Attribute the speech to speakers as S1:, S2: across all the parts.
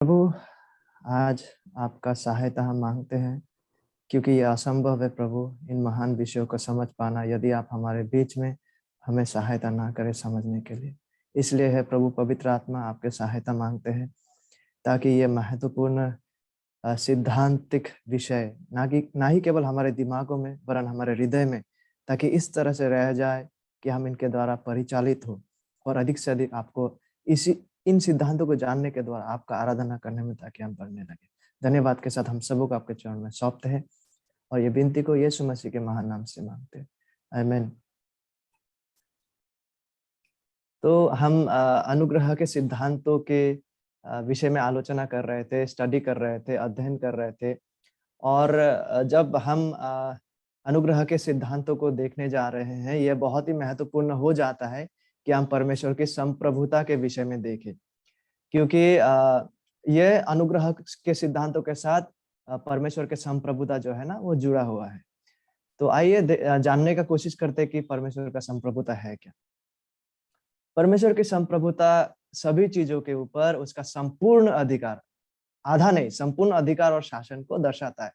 S1: प्रभु, आज आपका सहायता हम मांगते हैं, क्योंकि ये असंभव है प्रभु, इन महान विषयों को समझ पाना, यदि आप हमारे बीच में हमें सहायता ना करें समझने के लिए। इसलिए है प्रभु, पवित्र आत्मा आपके सहायता मांगते हैं, ताकि ये महत्वपूर्ण सिद्धांतिक विषय ना ही केवल हमारे दिमागों में वरन हमारे हृदय में, ताकि इस तरह से रह जाए कि हम इनके द्वारा परिचालित हो और अधिक से अधिक आपको इसी इन सिद्धांतों को जानने के द्वारा आपका आराधना करने में, ताकि हम बढ़ने लगे। धन्यवाद के साथ हम सबों को आपके चरण में सौंपते हैं और ये विनती को यीशु मसीह के महान नाम से मांगते हैं, आमीन। तो हम अनुग्रह के सिद्धांतों के विषय में आलोचना कर रहे थे, स्टडी कर रहे थे, अध्ययन कर रहे थे। और जब हम अनुग्रह के सिद्धांतों को देखने जा रहे हैं, ये बहुत ही महत्वपूर्ण हो जाता है कि हम परमेश्वर की संप्रभुता के विषय में देखें, क्योंकि ये अनुग्रह के सिद्धांतों के साथ परमेश्वर के संप्रभुता जो है ना, वो जुड़ा हुआ है। तो आइए जानने का कोशिश करते हैं कि परमेश्वर का संप्रभुता है क्या। परमेश्वर की संप्रभुता सभी चीजों के ऊपर उसका संपूर्ण अधिकार, आधा नहीं, संपूर्ण अधिकार और शासन को दर्शाता है।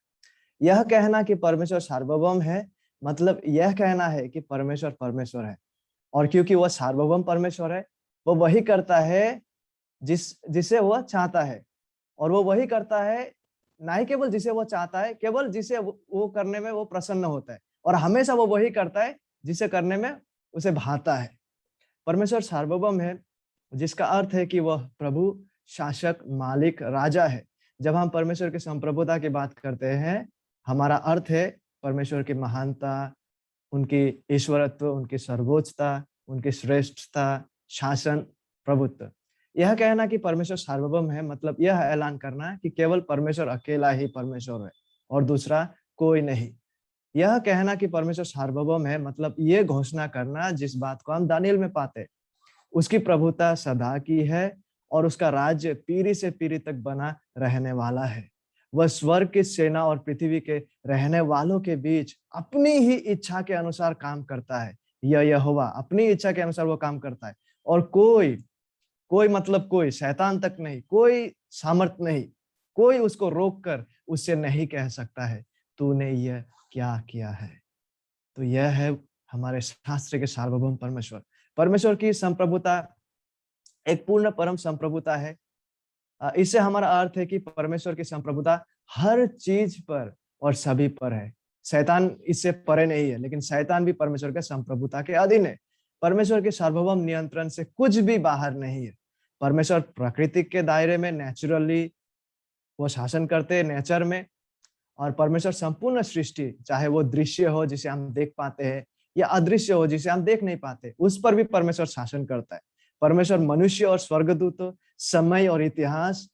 S1: यह कहना कि परमेश्वर सार्वभौम है, मतलब यह कहना है कि परमेश्वर परमेश्वर है, और क्योंकि वह सार्वभौम परमेश्वर है, वो वही करता है जिसे वह चाहता है, और वो वही करता है ना ही केवल जिसे वो चाहता है, केवल जिसे वो करने में वो प्रसन्न होता है, और हमेशा वो वही करता है जिसे करने में उसे भाता है। परमेश्वर सार्वभौम है, जिसका अर्थ है कि वह प्रभु, शासक, मालिक, राजा है। जब हम परमेश्वर की संप्रभुता की बात करते हैं, हमारा अर्थ है परमेश्वर की महानता, उनकी ईश्वरत्व, उनकी सर्वोच्चता, उनकी श्रेष्ठता, शासन, प्रभुत्व। यह कहना कि परमेश्वर सार्वभौम है, मतलब यह ऐलान करना कि केवल परमेश्वर अकेला ही परमेश्वर है और दूसरा कोई नहीं। यह कहना कि परमेश्वर सार्वभौम है, मतलब ये घोषणा करना जिस बात को हम दानियल में पाते, उसकी प्रभुता सदा की है और उसका राज्य पीढ़ी से पीढ़ी तक बना रहने वाला है। वह स्वर्ग की सेना और पृथ्वी के रहने वालों के बीच अपनी ही इच्छा के अनुसार काम करता है। यह यहोवा अपनी इच्छा के अनुसार वो काम करता है, और कोई कोई मतलब कोई शैतान तक नहीं, कोई सामर्थ नहीं, कोई उसको रोक कर उससे नहीं कह सकता है तूने यह क्या किया है। तो यह है हमारे शास्त्र के सार्वभौम परमेश्वर। परमेश्वर की संप्रभुता एक पूर्ण परम संप्रभुता है। इससे हमारा अर्थ है कि परमेश्वर की संप्रभुता हर चीज पर और सभी पर है। शैतान इससे परे नहीं है, लेकिन शैतान भी परमेश्वर के संप्रभुता के अधीन है। परमेश्वर के सार्वभौम नियंत्रण से कुछ भी बाहर नहीं है। परमेश्वर प्रकृति के दायरे में नेचुरली वो शासन करते हैं, नेचर में। और परमेश्वर संपूर्ण सृष्टि, चाहे वो दृश्य हो जिसे हम देख पाते हैं या अदृश्य हो जिसे हम देख नहीं पाते, उस पर भी परमेश्वर शासन करता है। परमेश्वर मनुष्य और स्वर्गदूत, समय और इतिहास,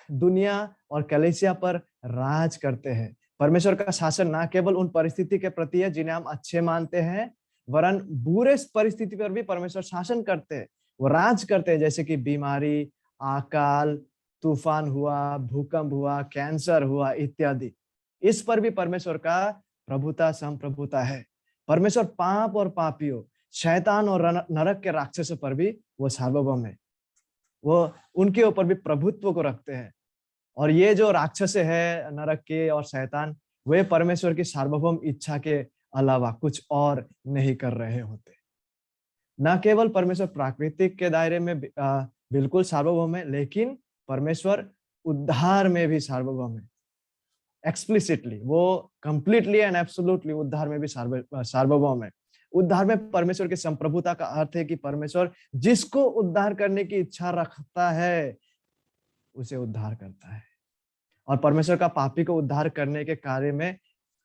S1: दुनिया और कलीसिया पर राज करते हैं। परमेश्वर का शासन ना केवल उन परिस्थिति के प्रति है जिन्हें हम अच्छे मानते हैं, वरन बुरे परिस्थिति पर भी परमेश्वर शासन करते हैं, वो राज करते हैं। जैसे कि बीमारी, अकाल, तूफान हुआ, भूकंप हुआ, कैंसर हुआ इत्यादि, इस पर भी परमेश्वर का प्रभुता, संप्रभुता है। परमेश्वर पाप और पापियों, शैतान और नरक के राक्षसों पर भी वो सार्वभौम है। वो उनके ऊपर भी प्रभुत्व को रखते हैं। और ये जो राक्षस है, नरक के और शैतान, वे परमेश्वर की सार्वभौम इच्छा के अलावा कुछ और नहीं कर रहे होते। न केवल परमेश्वर प्राकृतिक के दायरे में बिल्कुल सार्वभौम है, लेकिन परमेश्वर उद्धार में भी सार्वभौम है। एक्सप्लिसिटली वो कंप्लीटली एंड एब्सोल्युटली उद्धार में भी सार्वभौम है। उद्धार में परमेश्वर की संप्रभुता का अर्थ है कि परमेश्वर जिसको उद्धार करने की इच्छा रखता है उसे उद्धार करता है। और परमेश्वर का पापी को उद्धार करने के कार्य में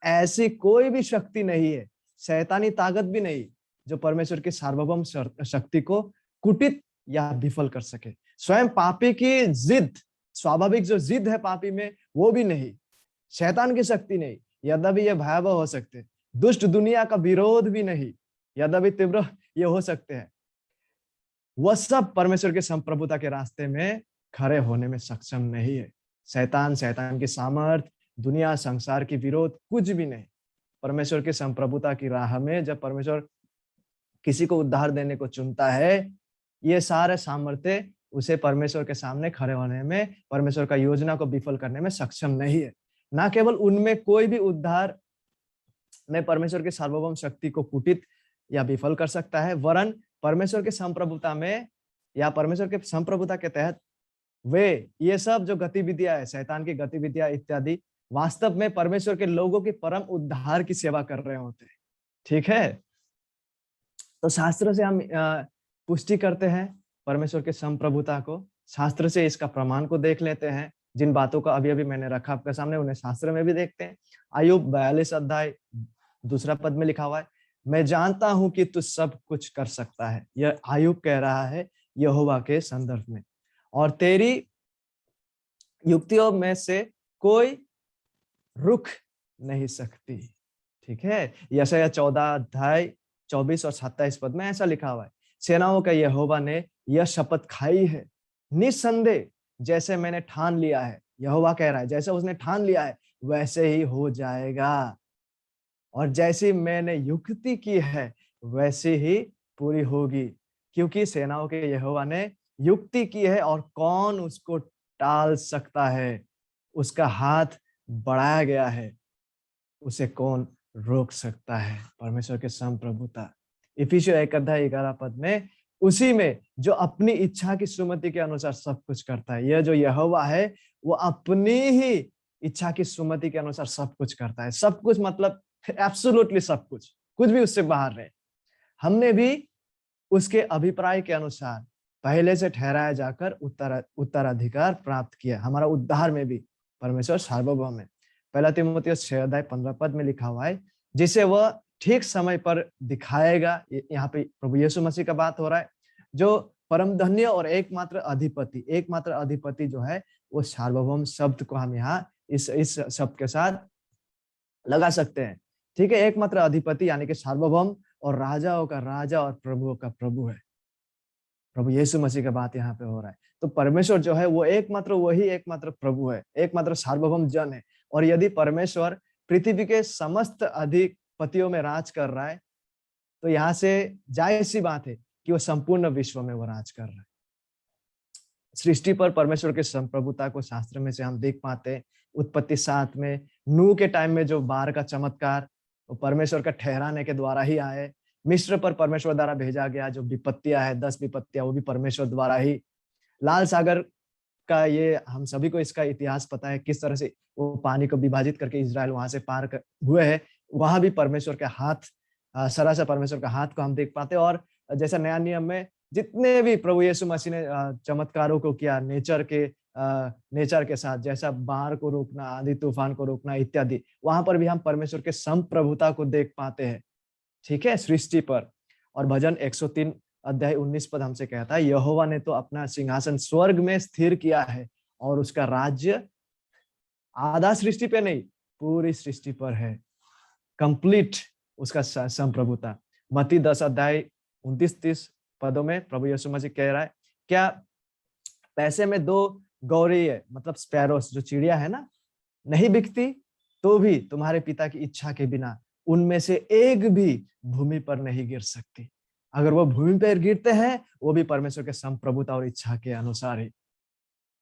S1: ऐसी कोई भी शक्ति नहीं है, शैतानी ताकत भी नहीं, जो परमेश्वर की सार्वभौम शक्ति को कुटित या विफल कर सके। स्वयं पापी की जिद, स्वाभाविक जो जिद है पापी में, वो भी नहीं, शैतान की शक्ति नहीं, यद्यपि ये भयावह हो सकते, दुष्ट दुनिया का विरोध भी नहीं, यद्यपि तीव्र ये हो सकते हैं, वह सब परमेश्वर के संप्रभुता के रास्ते में खड़े होने में सक्षम नहीं है। शैतान, शैतान की सामर्थ, दुनिया, संसार की विरोध कुछ भी नहीं। परमेश्वर के संप्रभुता की राह में जब परमेश्वर किसी को उद्धार देने को चुनता है, ये सारे सामर्थ्य उसे परमेश्वर के सामने खड़े होने में, परमेश्वर का योजना को विफल करने में सक्षम नहीं है। ना केवल उनमें कोई भी उद्धार में परमेश्वर की सार्वभौम शक्ति को कुटित या विफल कर सकता है, वरन परमेश्वर के संप्रभुता में या परमेश्वर के संप्रभुता के तहत वे ये सब जो गतिविधियां है, शैतान की गतिविधियां इत्यादि, वास्तव में परमेश्वर के लोगों की परम उद्धार की सेवा कर रहे होते हैं। ठीक है? तो शास्त्र से हम पुष्टि करते हैं परमेश्वर के संप्रभुता को, शास्त्र से इसका प्रमाण को देख लेते हैं। जिन बातों का अभी-अभी मैंने रखा आपके सामने, उन्हें शास्त्र में भी देखते हैं। अय्यूब 42 अध्याय 2 पद में लिखा हुआ है, मैं जानता हूं कि तू सब कुछ कर सकता है। यह अय्यूब कह रहा है यहोवा के संदर्भ में, और तेरी युक्तियों में से कोई रुक नहीं सकती। ठीक है? यशायाह 14 अध्याय 24 और 27 पद में ऐसा लिखा हुआ है, सेनाओं का यहोवा ने यह शपथ खाई है, निस्संदेह जैसे मैंने ठान लिया है, यहोवा कह रहा है, जैसे उसने ठान लिया है वैसे ही हो जाएगा, और जैसी मैंने युक्ति की है वैसे ही पूरी होगी, क्योंकि सेनाओं के यहोवा ने युक्ति की है और कौन उसको टाल सकता है। उसका हाथ बढ़ाया गया है, उसे कौन रोक सकता है। परमेश्वर के संप्रभुता। इफिसियों 1 अध्याय 11 पद में, उसी में जो अपनी इच्छा की सुमति के अनुसार सब कुछ करता है। यह जो यहोवा है वो अपनी ही इच्छा की सुमति के अनुसार सब कुछ करता है। सब कुछ मतलब एब्सोल्युटली सब कुछ, कुछ भी उससे बाहर रहे। हमने भी उसके अभिप्राय के अनुसार पहले से ठहराया जाकर उत्तराधिकार प्राप्त किया। हमारा उद्धार में भी परमेश्वर सार्वभौम है। 1 तीमुथियुस 6 अध्याय 15 पद में लिखा हुआ है, जिसे वह ठीक समय पर दिखाएगा। यहाँ पे प्रभु यीशु मसीह का बात हो रहा है, जो परम धन्य और एकमात्र अधिपति जो है, वो सार्वभौम शब्द को हम यहाँ इस शब्द के साथ लगा सकते हैं। ठीक है? एकमात्र अधिपति यानी कि सार्वभौम, और राजाओं का राजा और प्रभुओं का प्रभु है। प्रभु यीशु मसीह का बात यहाँ पे हो रहा है। तो परमेश्वर जो है वो वही एकमात्र प्रभु है, एकमात्र सार्वभौम जन है। और यदि परमेश्वर पृथ्वी के समस्त अधिपतियों में राज कर रहा है, तो यहाँ से जाहिर सी बात है कि वो संपूर्ण विश्व में वो राज कर रहा है। सृष्टि पर परमेश्वर के संप्रभुता को शास्त्र में से हम देख पाते हैं। उत्पत्ति 7 में नूह के टाइम में जो बाढ़ का चमत्कार वो परमेश्वर का ठहराने के द्वारा ही आए। मिस्र पर परमेश्वर द्वारा भेजा गया जो विपत्तियां है, 10 विपत्तियां, वो भी परमेश्वर द्वारा ही। लाल सागर का ये हम सभी को इसका इतिहास पता है, किस तरह से वो पानी को विभाजित करके इजराइल वहां से हुए हैं। वहां भी परमेश्वर के हाथ, सरासर परमेश्वर का हाथ को हम देख पाते हैं। और जैसा नया नियम में जितने भी प्रभु यीशु मसीह ने चमत्कारों को किया नेचर के साथ, जैसा बाढ़ को रोकना, आंधी तूफान को रोकना इत्यादि, वहां पर भी हम परमेश्वर के संप्रभुता को देख पाते हैं। ठीक है? सृष्टि पर। और भजन 103 अध्याय 19 पद हमसे कहता है, यहोवा ने तो अपना सिंहासन स्वर्ग में स्थिर किया है और उसका राज्य आधा सृष्टि पे नहीं, पूरी सृष्टि पर है। कंप्लीट उसका संप्रभुता। मत्ती 10 अध्याय 29-30 पदों में प्रभु यीशु मसीह कह रहा है, क्या पैसे में 2 गौरी है, मतलब स्पैरोस जो चिड़िया है ना, नहीं बिकती, तो भी तुम्हारे पिता की इच्छा के बिना उनमें से एक भी भूमि पर नहीं गिर सकती। अगर वो भूमि पर गिरते हैं, वो भी परमेश्वर के संप्रभुता और इच्छा के अनुसार ही।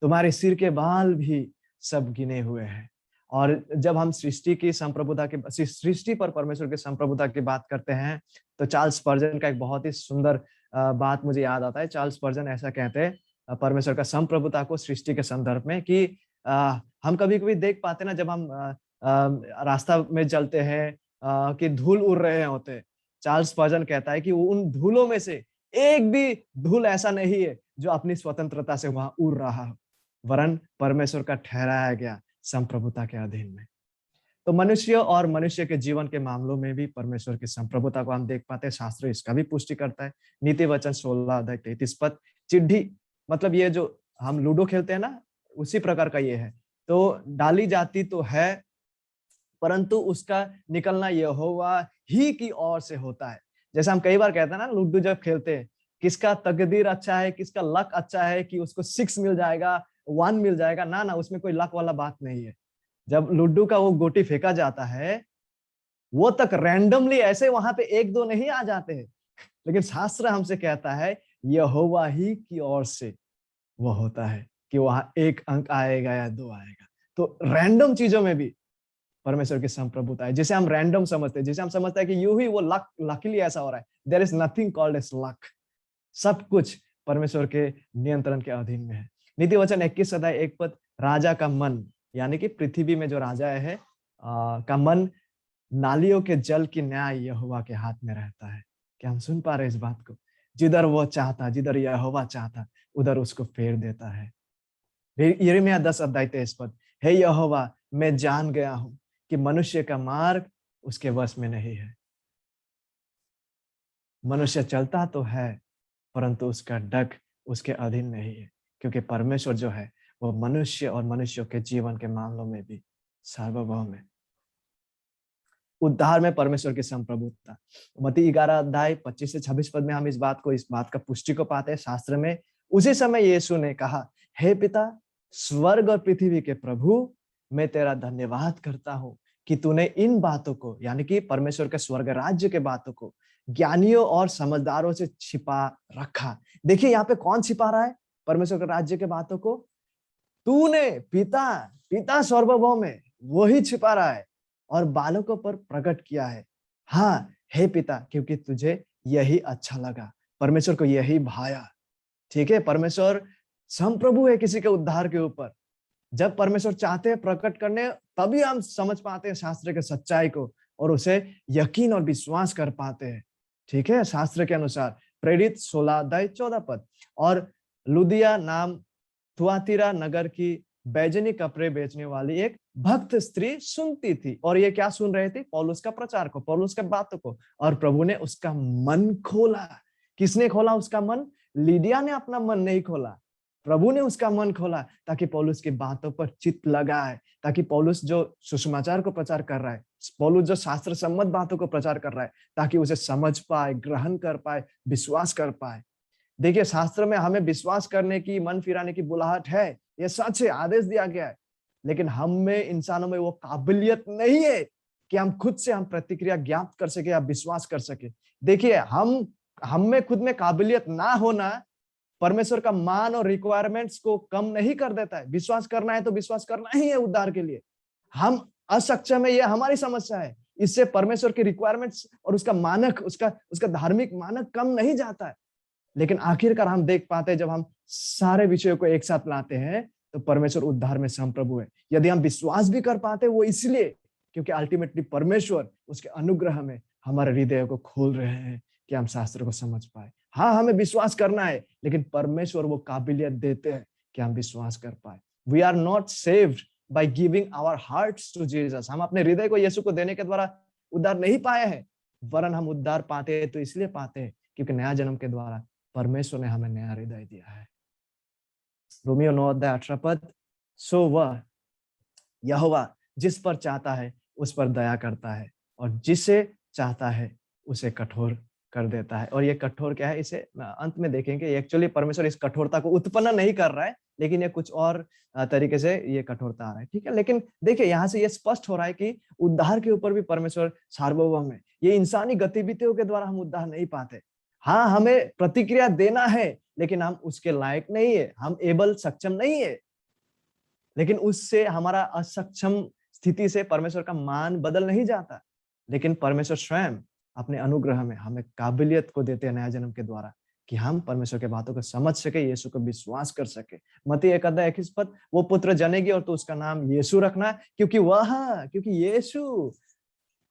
S1: तुम्हारे सिर के बाल भी सब गिने हुए हैं। और जब हम सृष्टि की संप्रभुता की, सृष्टि पर परमेश्वर के संप्रभुता की बात करते हैं, तो चार्ल्स स्पर्जन का एक बहुत ही सुंदर बात मुझे याद आता है। चार्ल्स स्पर्जन ऐसा कहते हैं परमेश्वर का संप्रभुता को सृष्टि के संदर्भ में, कि हम कभी-कभी देख पाते ना, जब हम रास्ता में चलते हैं कि धूल उड़ रहे होते हैं। चार्ल्स स्पर्जन कहता है कि उन धूलों में से एक भी धूल ऐसा नहीं है जो अपनी स्वतंत्रता से वहां उड़ रहा हो, वरन परमेश्वर का ठहराया गया संप्रभुता के अधीन में। तो मनुष्य और मनुष्य के जीवन के मामलों में भी परमेश्वर की संप्रभुता को हम देख पाते हैं। शास्त्र इसका भी पुष्टि करता है। नीति वचन 16 अध्याय 33 पद, चिट्ठी मतलब ये जो हम लूडो खेलते हैं ना, उसी प्रकार का ये है। तो डाली जाती तो है, परंतु उसका निकलना यहोवा ही की ओर से होता है। जैसे हम कई बार कहते हैं ना, लूडो जब खेलते हैं, किसका तकदीर अच्छा है, किसका लक अच्छा है कि उसको 6 मिल जाएगा, 1 मिल जाएगा। ना ना, उसमें कोई लक वाला बात नहीं है। जब लूडो का वो गोटी फेंका जाता है, वो तक रैंडमली ऐसे वहां पे 1-2 नहीं आ जाते हैं, लेकिन शास्त्र हमसे कहता है यहोवा ही की ओर से वो होता है कि वहां 1 अंक आएगा या 2 आएगा। तो रैंडम चीजों में भी परमेश्वर की संप्रभुता है, जिसे हम रैंडम समझते हैं, जिसे हम समझते हैं कि यूं ही वो लकीली ऐसा हो रहा है। There is nothing called as luck. सब कुछ परमेश्वर के नियंत्रण के अधीन में है। नीति वचन 21 अध्याय 1 पद, राजा का मन, यानी कि पृथ्वी में जो राजा है का मन नालियों के जल की न्याय यहोवा के हाथ में रहता है। क्या हम सुन पा रहे हैं इस बात को? जिधर वो चाहता, जिधर यहोवा चाहता, उधर उसको फेर देता है। यिर्मयाह 10 अध्याय 23 पद, हे यहोवा, मैं जान गया हूं कि मनुष्य का मार्ग उसके वश में नहीं है। मनुष्य चलता तो है, परंतु उसका डग उसके अधीन नहीं है, क्योंकि परमेश्वर जो है वो मनुष्य और मनुष्यों के जीवन के मामलों में भी सार्वभौम है। उद्धार में परमेश्वर की संप्रभुता। मत्ती 11 अध्याय 25 से 26 पद में हम इस बात का पुष्टि को पाते हैं शास्त्र में। उसी समय यीशु ने कहा, हे पिता, स्वर्ग और पृथ्वी के प्रभु, मैं तेरा धन्यवाद करता हूँ कि तूने इन बातों को, यानी कि परमेश्वर के स्वर्ग राज्य के बातों को ज्ञानियों और समझदारों से छिपा रखा। देखिए यहाँ पे कौन छिपा रहा है परमेश्वर के राज्य के बातों को? तूने, पिता, पिता सार्वभौम है, वो ही छिपा रहा है और बालकों पर प्रकट किया है। हाँ, हे पिता, क्योंकि तुझे यही अच्छा लगा, परमेश्वर को यही भाया। ठीक है, परमेश्वर संप्रभु है किसी के उद्धार के ऊपर। जब परमेश्वर चाहते हैं प्रकट करने, तभी हम समझ पाते हैं शास्त्र के सच्चाई को और उसे यकीन और विश्वास कर पाते हैं। ठीक है, शास्त्र के अनुसार प्रेरित 16 अध्याय 14 पद, और लुदिया नाम थुआतीरा नगर की बैजनी कपड़े बेचने वाली एक भक्त स्त्री सुनती थी। और ये क्या सुन रहे थे? पौलुस का प्रचार को, पौलुस के बातों को। और प्रभु ने उसका मन खोला। किसने खोला उसका मन? लीडिया ने अपना मन नहीं खोला, प्रभु ने उसका मन खोला, ताकि पौलुस की बातों पर चित्त लगाए, ताकि पौलुस जो सुसमाचार को प्रचार कर रहा है, पौलुस जो शास्त्र सम्मत बातों को प्रचार कर रहा है, ताकि उसे समझ पाए, ग्रहण कर पाए, विश्वास कर पाए। देखिए, शास्त्र में हमें विश्वास करने की, मन फिराने की बुलाहट है, ये सच है, आदेश दिया गया है। लेकिन हम में, इंसानों में वो काबिलियत नहीं है कि हम खुद से प्रतिक्रिया ज्ञात कर सके या विश्वास कर सके। देखिए, हम में खुद में काबिलियत ना होना परमेश्वर का मान और रिक्वायरमेंट्स को कम नहीं कर देता है। विश्वास करना है तो विश्वास करना ही है उद्धार के लिए। हम असक्षम है, ये हमारी समस्या है। इससे परमेश्वर की रिक्वायरमेंट्स और उसका मानक, उसका धार्मिक मानक कम नहीं जाता है। लेकिन आखिरकार हम देख पाते हैं, जब हम सारे विषयों को एक साथ लाते हैं, तो परमेश्वर उद्धार में संप्रभु है। यदि हम विश्वास भी कर पाते हैं, वो इसलिए क्योंकि अल्टीमेटली परमेश्वर उसके अनुग्रह में हमारे हृदय को खोल रहे हैं कि हम शास्त्र को समझ पाए। हाँ, हमें विश्वास करना है, लेकिन परमेश्वर वो काबिलियत देते हैं कि हम विश्वास कर पाए। We are not saved by giving our hearts to Jesus. हम अपने हृदय को यीशु को देने के द्वारा उद्धार नहीं पाए हैं, वरन हम उद्धार पाते हैं तो इसलिए पाते हैं क्योंकि नया जन्म के द्वारा परमेश्वर ने हमें नया हृदय दिया है। रोमियो 9 अध्याय 18 पद, सो वह यहोवा जिस पर चाहता है उस पर दया करता है, और जिसे चाहता है उसे कठोर कर देता है। और ये कठोर क्या है, इसे अंत में देखेंगे। एक्चुअली परमेश्वर इस कठोरता को उत्पन्न नहीं कर रहा है, लेकिन ये कुछ और तरीके से ये कठोरता आ रहा है। ठीक है, लेकिन देखिए, यहाँ से ये स्पष्ट हो रहा है कि उद्धार के ऊपर भी परमेश्वर सार्वभौम है। ये इंसानी गतिविधियों के द्वारा हम उद्धार नहीं पाते। हाँ, हमें प्रतिक्रिया देना है, लेकिन हम उसके लायक नहीं है, हम एबल, सक्षम नहीं है। लेकिन उससे हमारा असक्षम स्थिति से परमेश्वर का मान बदल नहीं जाता। लेकिन परमेश्वर स्वयं अपने अनुग्रह में हमें काबिलियत को देते हैं नया जन्म के द्वारा, कि हम परमेश्वर के बातों को समझ सके, यीशु को विश्वास कर सके। मत्ती 1 अध्याय 21 पद, वो पुत्र जनेगी और तो उसका नाम यीशु रखना, क्योंकि यीशु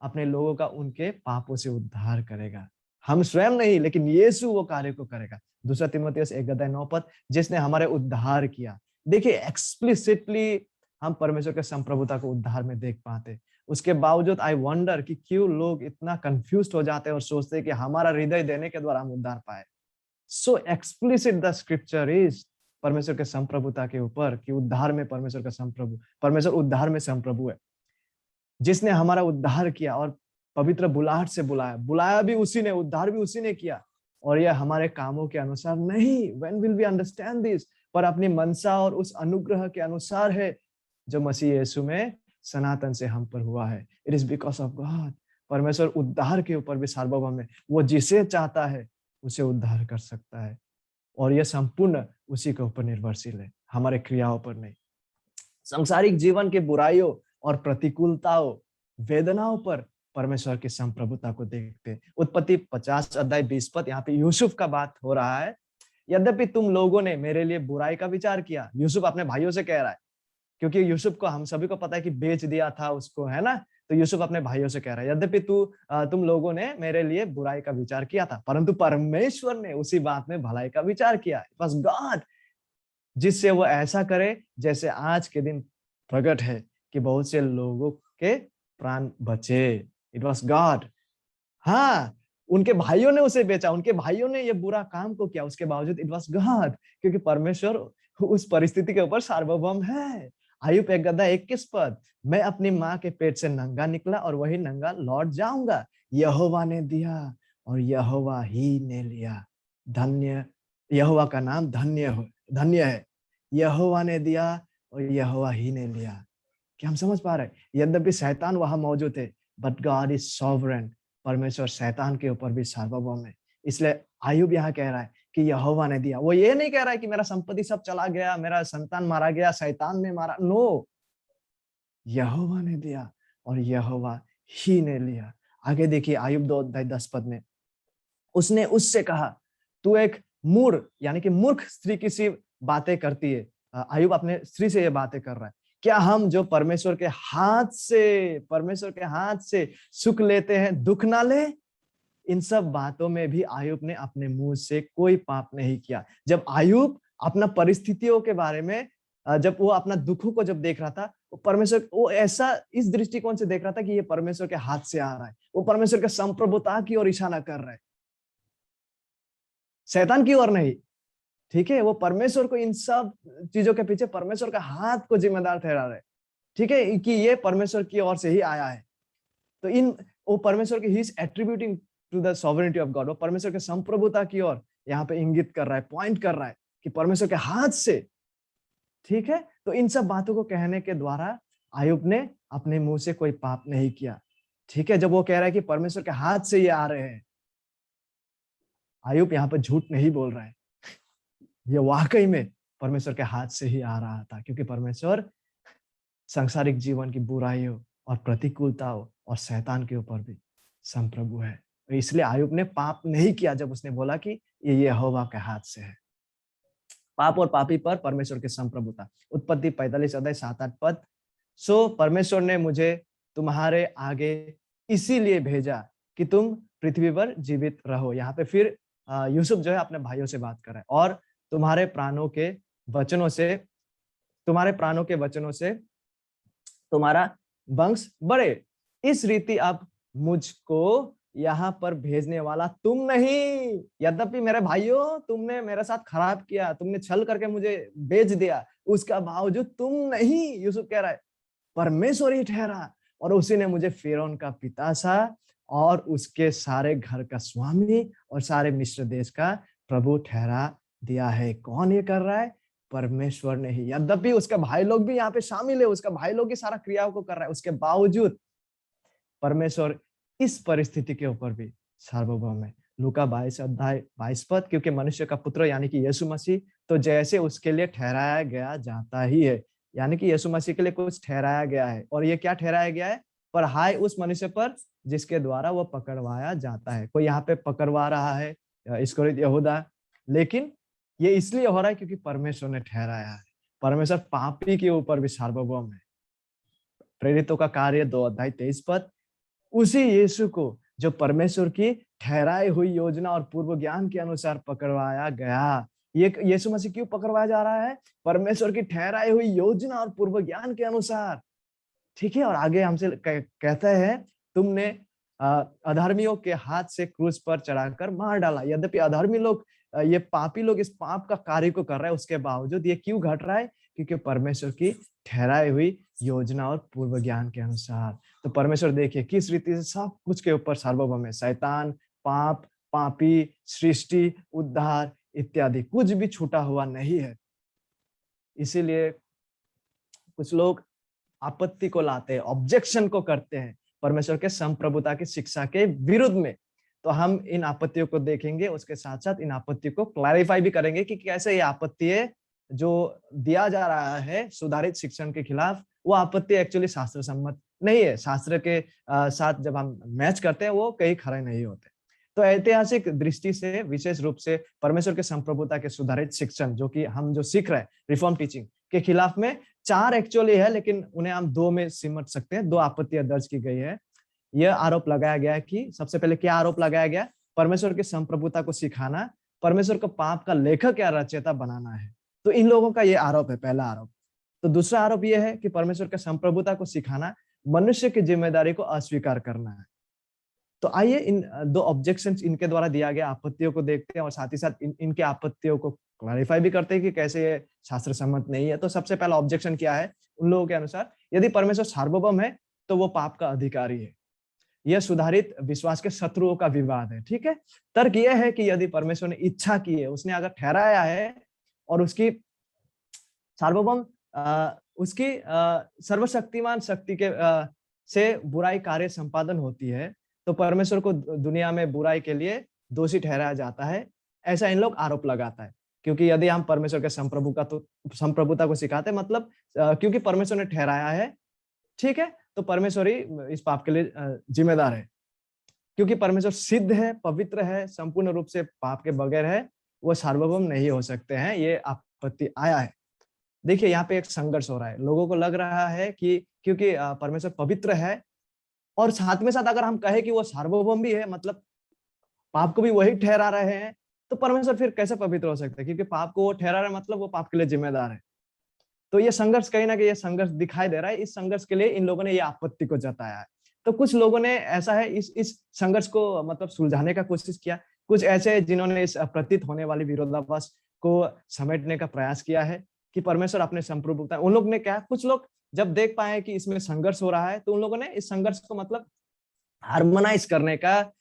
S1: अपने लोगों का उनके पापों से उद्धार करेगा। हम स्वयं नहीं, लेकिन यीशु वो कार्य को करेगा। दूसरा तीमुथियुस 1 अध्याय 9 पद, जिसने हमारे उद्धार किया। देखिए, एक्सप्लिसिटली हम परमेश्वर के संप्रभुता को उद्धार में देख पाते। उसके बावजूद आई वंडर कि क्यों लोग इतना कंफ्यूज्ड हो जाते हैं और सोचते हैं कि हमारा हृदय देने के द्वारा हम उद्धार पाए। सो एक्सप्लिसिट द स्क्रिप्चर इज परमेश्वर के संप्रभुता के ऊपर, कि उद्धार में परमेश्वर उद्धार में संप्रभु है, जिसने हमारा उद्धार किया और पवित्र बुलाहट से बुलाया भी उसी ने, उद्धार भी उसी ने किया। और यह हमारे कामों के अनुसार नहीं, when will we understand this, पर अपनी मनसा और उस अनुग्रह के अनुसार है जो मसीह यीशु में सनातन से हम पर हुआ है। It is because of God. परमेश्वर उद्धार के ऊपर भी सार्वभौम है। वो जिसे चाहता है उसे उद्धार कर सकता है। और यह संपूर्ण उसी के ऊपर निर्भरशील है, हमारे क्रियाओं पर नहीं। सांसारिक जीवन के बुराइयों और प्रतिकूलताओं, वेदनाओं पर परमेश्वर की संप्रभुता को देखते हैं। उत्पत्ति 50 अध्याय 20 पद, यहाँ पे यूसुफ का बात हो रहा है। यद्यपि तुम लोगों ने मेरे लिए बुराई का विचार किया, यूसुफ अपने भाइयों से कह रहा है, क्योंकि यूसुफ को हम सभी को पता है कि बेच दिया था उसको, है ना। तो यूसुफ अपने भाइयों से कह रहा है, यद्यपि तुम लोगों ने मेरे लिए बुराई का विचार किया था, परंतु परमेश्वर ने उसी बात में भलाई का विचार किया। इट वाज गॉड, जिससे वो ऐसा करे जैसे आज के दिन प्रकट है कि बहुत से लोगों के प्राण बचे। It was God. हाँ, उनके भाइयों ने उसे बेचा, उनके भाइयों ने ये बुरा काम को किया, उसके बावजूद इट वाज गॉड, क्योंकि परमेश्वर उस परिस्थिति के ऊपर सार्वभौम है। आयुब 1:21 पद, मैं अपनी माँ के पेट से नंगा निकला और वही नंगा लौट जाऊंगा। यहोवा ने दिया और यहोवा ही ने लिया। धन्य यहोवा का नाम धन्य है। यहोवा ने दिया और यहोवा ही ने लिया। क्या हम समझ पा रहे हैं? यद्यपि शैतान वहां मौजूद है, बट गॉड इज सॉवरेन। परमेश्वर शैतान के ऊपर भी सार्वभौम है। इसलिए आयुब यहाँ कह रहा है कि यहोवा ने दिया। वो ये नहीं कह रहा है कि मेरा संपत्ति सब चला गया, मेरा संतान मारा गया, शैतान ने मारा। नो, यहोवा ने दिया और यहोवा ही ने लिया। आगे देखिए आयुब 2:10 पद में, उसने उससे कहा, तू एक मूढ़ यानी कि मूर्ख स्त्री की सी बातें करती है। आयुब अपने स्त्री से ये बातें कर रहा है। क्या हम जो परमेश्वर के हाथ से सुख लेते हैं, दुख ना ले? इन सब बातों में भी आयुब ने अपने मुंह से कोई पाप नहीं किया। जब आयुब अपना परिस्थितियों के बारे में, जब वो अपना दुखों को जब देख रहा था, वो परमेश्वर, वो ऐसा इस दृष्टिकोण से देख रहा था कि ये परमेश्वर के हाथ से आ रहा है। वो परमेश्वर के संप्रभुता की ओर इशारा कर रहा है, शैतान की ओर नहीं। ठीक है, वो परमेश्वर को इन सब चीजों के पीछे परमेश्वर का हाथ को जिम्मेदार ठहरा रहे। ठीक है, कि ये परमेश्वर की ओर से ही आया है। तो वो परमेश्वर की he is attributing to the sovereignty of God. वो परमेश्वर के संप्रभुता की ओर यहाँ पे इंगित कर रहा है, पॉइंट कर रहा है कि परमेश्वर के हाथ से। ठीक है, तो इन सब बातों को कहने के द्वारा आयुब ने अपने मुंह से कोई पाप नहीं किया। ठीक है, जब वो कह रहा है कि परमेश्वर के हाथ से ये आ रहे हैं, आयुब यहाँ पे झूठ नहीं बोल रहा है। ये वाकई में परमेश्वर के हाथ से ही आ रहा था, क्योंकि परमेश्वर सांसारिक जीवन की बुराइयों और प्रतिकूलताओं और शैतान के ऊपर भी संप्रभु है। इसलिए आयुब ने पाप नहीं किया जब उसने बोला कि ये यहोवा के हाथ से है। पाप और पापी पर परमेश्वर के संप्रभुता। उत्पत्ति 45 अध्याय 7-8 पद, सो परमेश्वर ने मुझे तुम्हारे आगे इसीलिए भेजा कि तुम पृथ्वी पर जीवित रहो। यहाँ पे फिर यूसुफ जो है अपने भाइयों से बात कर रहा है, और तुम्हारे प्राणों के वचनों से तुम्हारा वंश बढ़े। इस रीति अब मुझको यहाँ पर भेजने वाला तुम नहीं। यद्यपि मेरे भाइयों, तुमने मेरे साथ खराब किया, तुमने छल करके मुझे बेच दिया, उसका बावजूद तुम नहीं, यूसुफ कह रहा है, परमेश्वर ही ठहरा, और उसी ने मुझे फिरौन का पिता सा और उसके सारे घर का स्वामी और सारे मिस्र देश का प्रभु ठहरा दिया है। कौन ये कर रहा है? परमेश्वर ने ही। यद्यपि उसका भाई लोग भी यहाँ पे शामिल है, उसका भाई लोग ही सारा क्रियाओं को कर रहा है, उसके बावजूद परमेश्वर इस परिस्थिति के ऊपर भी सार्वभौम है। लूका 22 अध्याय 22 पद, क्योंकि मनुष्य का पुत्र यानी कि यीशु मसीह तो जैसे उसके लिए ठहराया गया जाता ही है, यानी कि यीशु मसीह के लिए कुछ ठहराया गया है। और ये क्या ठहराया गया है? पर हाय उस मनुष्य पर जिसके द्वारा वो पकड़वाया जाता है। कोई यहाँ पे पकड़वा रहा है इस्करियोत यहूदा, लेकिन ये इसलिए हो रहा है क्योंकि परमेश्वर ने ठहराया है। परमेश्वर पापी के ऊपर भी सार्वभौम है। प्रेरितों का कार्य 2 अध्याय 23 पद, उसी यीशु को जो परमेश्वर की ठहराई हुई योजना और पूर्व ज्ञान के अनुसार पकड़वाया गया। ये यीशु मसीह क्यों पकड़वाया जा रहा है? परमेश्वर की ठहराई हुई योजना और पूर्व ज्ञान के अनुसार। ठीक है, और आगे हमसे कहता है, तुमने अधर्मियों के हाथ से क्रूस पर चढ़ाकर मार डाला। यद्यपि अधर्मी लोग, ये पापी लोग इस पाप का कार्य को कर रहे हैं, उसके बावजूद ये क्यों घट रहा है? क्योंकि परमेश्वर की ठहराई हुई योजना और पूर्व ज्ञान के अनुसार। तो परमेश्वर देखिए किस रीति से सब कुछ के ऊपर सार्वभौम है। शैतान, पाप, पापी, सृष्टि, उद्धार इत्यादि कुछ भी छूटा हुआ नहीं है। इसीलिए कुछ लोग आपत्ति को लाते हैं, ऑब्जेक्शन को करते हैं परमेश्वर के संप्रभुता की शिक्षा के विरुद्ध में। तो हम इन आपत्तियों को देखेंगे, उसके साथ-साथ इन आपत्तियों को क्लैरिफाई भी करेंगे कि कैसे ये आपत्ति है, जो दिया जा रहा है सुधारित शिक्षण के खिलाफ, वो आपत्ति एक्चुअली शास्त्र सम्मत नहीं है। शास्त्र के साथ जब हम मैच करते हैं, वो कहीं खरे नहीं होते। तो ऐतिहासिक दृष्टि से विशेष रूप से परमेश्वर के संप्रभुता के सुधारित शिक्षण, जो कि हम जो सीख रहे हैं, रिफॉर्म टीचिंग के खिलाफ में 4 एक्चुअली है, लेकिन उन्हें हम 2 में सिमट सकते हैं। 2 आपत्तियाँ दर्ज की गई है। यह आरोप लगाया गया है कि सबसे पहले क्या आरोप लगाया गया? परमेश्वर की संप्रभुता को सिखाना, परमेश्वर को पाप का लेखक या रचयिता बनाना है। तो इन लोगों का ये आरोप है, पहला आरोप। तो दूसरा आरोप ये है कि परमेश्वर के संप्रभुता को सिखाना, मनुष्य की जिम्मेदारी को अस्वीकार करना है। तो आइए इन 2 ऑब्जेक्शंस इनके द्वारा दिया गया आपत्तियों को देखते हैं और साथ ही साथ इनके आपत्तियों को क्लैरिफाई भी करते हैं कि कैसे ये शास्त्र सम्मत नहीं है। तो सबसे पहला ऑब्जेक्शन क्या है? उन लोगों के अनुसार, यदि परमेश्वर सार्वभौम है, तो वो पाप का अधिकारी है। यह सुधारित विश्वास के शत्रुओं का विवाद है, ठीक है? तर्क यह है कि यदि परमेश्वर ने इच्छा की है, उसने अगर ठहराया है और उसकी सार्वभौम उसकी सर्वशक्तिमान शक्ति के से बुराई कार्य संपादन होती है, तो परमेश्वर को दुनिया में बुराई के लिए दोषी ठहराया जाता है। ऐसा इन लोग आरोप लगाता है। क्योंकि यदि हम परमेश्वर के संप्रभुता को सिखाते हैं, मतलब क्योंकि परमेश्वर ने ठहराया है, ठीक है? तो परमेश्वर ही इस पाप के लिए जिम्मेदार है। क्योंकि परमेश्वर सिद्ध है, पवित्र है, संपूर्ण रूप से पाप के बगैर है, वो सार्वभौम नहीं हो सकते हैं। ये आपत्ति आया है। देखिए, यहाँ पे एक संघर्ष हो रहा है। लोगों को लग रहा है कि क्योंकि परमेश्वर पवित्र है और साथ में साथ अगर हम कहें कि वो सार्वभौम भी है, मतलब पाप को भी वही ठहरा रहे हैं, तो परमेश्वर फिर कैसे पवित्र हो सकते हैं? क्योंकि पाप को वो ठहरा रहे हैं, मतलब वो पाप के लिए जिम्मेदार है। तो ये संघर्ष कहीं ना कहीं ये संघर्ष दिखाई दे रहा है। इस संघर्ष के लिए इन लोगों ने ये आपत्ति को जताया है। तो कुछ लोगों ने ऐसा है इस संघर्ष को मतलब सुलझाने का कोशिश किया। कुछ ऐसे जिन्होंने इस प्रतीत होने वाली विरोधाभास को समेटने का प्रयास किया है कि परमेश्वर अपने संप्रभुता, उन लोग ने क्या, कुछ लोग जब देख पाए कि इसमें संघर्ष हो रहा है, तो उन लोगों ने इस संघर्ष को मतलब हार्मोनाइज करने का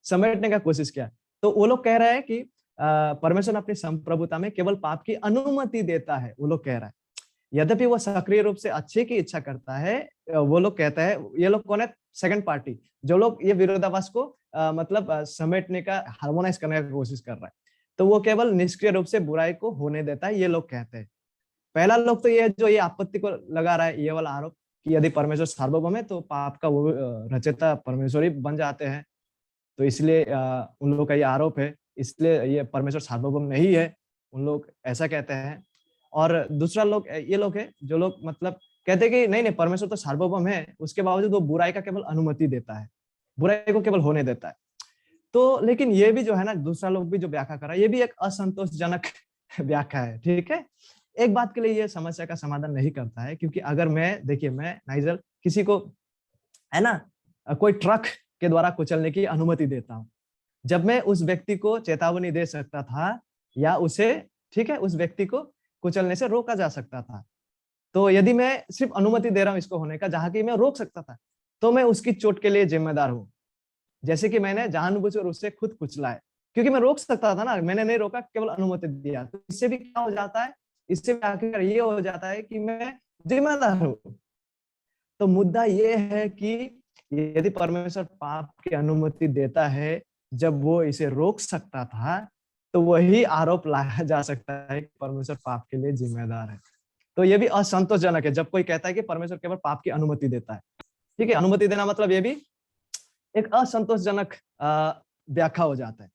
S1: समेटने का कोशिश किया। तो वो लोग कह रहे हैं कि परमेश्वर अपनी संप्रभुता में केवल पाप की अनुमति देता है, वो लोग कह रहे हैं। यद्यपि वो सक्रिय रूप से अच्छे की इच्छा करता है, वो लोग कहते हैं, ये लोग कौन है? सेकंड पार्टी, जो लोग ये विरोधाभास को मतलब समेटने का, हार्मोनाइज करने की कोशिश कर रहा है। तो वो केवल निष्क्रिय रूप से बुराई को होने देता है, ये लोग कहते हैं। पहला लोग तो ये जो ये आपत्ति को लगा रहा है, ये वाला आरोप कि यदि परमेश्वर सार्वभौम है, तो पाप का वो रचयिता परमेश्वर ही बन जाते हैं। तो इसलिए उन लोगों का ये आरोप है, इसलिए ये परमेश्वर सार्वभौम नहीं है, उन लोग ऐसा कहते हैं। और दूसरा लोग ये लोग है जो लोग मतलब कहते हैं कि नहीं नहीं, परमेश्वर तो सार्वभौम है, उसके बावजूद वो बुराई का केवल अनुमति देता है, बुराई को केवल होने देता है। तो लेकिन ये भी जो है ना, दूसरा लोग भी जो व्याख्या कर रहा है, ये भी एक असंतोषजनक व्याख्या है, ठीक है? एक बात के लिए ये समस्या का समाधान नहीं करता है, क्योंकि अगर मैं, देखिए मैं नाइजल किसी को, है ना, कोई ट्रक के द्वारा कुचलने की अनुमति देता हूँ, जब मैं उस व्यक्ति को चेतावनी दे सकता था या उसे, ठीक है, उस व्यक्ति को कुचलने से रोका जा सकता था। तो यदि मैं सिर्फ अनुमति दे रहा हूँ इसको होने का, जहाँ की मैं रोक सकता था, तो मैं उसकी चोट के लिए जिम्मेदार हूँ। जैसे कि मैंने जानबूझकर उसे खुद कुचला है, क्योंकि मैं रोक सकता था ना, मैंने नहीं रोका, केवल अनुमति दिया। तो इससे भी क्या हो जाता है? इससे भी आखिर ये हो जाता है कि मैं जिम्मेदार हूँ। तो मुद्दा ये है कि यदि परमेश्वर पाप की अनुमति देता है जब वो इसे रोक सकता था, तो वही आरोप लाया जा सकता है कि परमेश्वर पाप के लिए जिम्मेदार है। तो ये भी असंतोषजनक है जब कोई कहता है कि परमेश्वर केवल पाप की अनुमति देता है। ठीक है, अनुमति देना मतलब ये भी एक असंतोषजनक व्याख्या हो जाता है।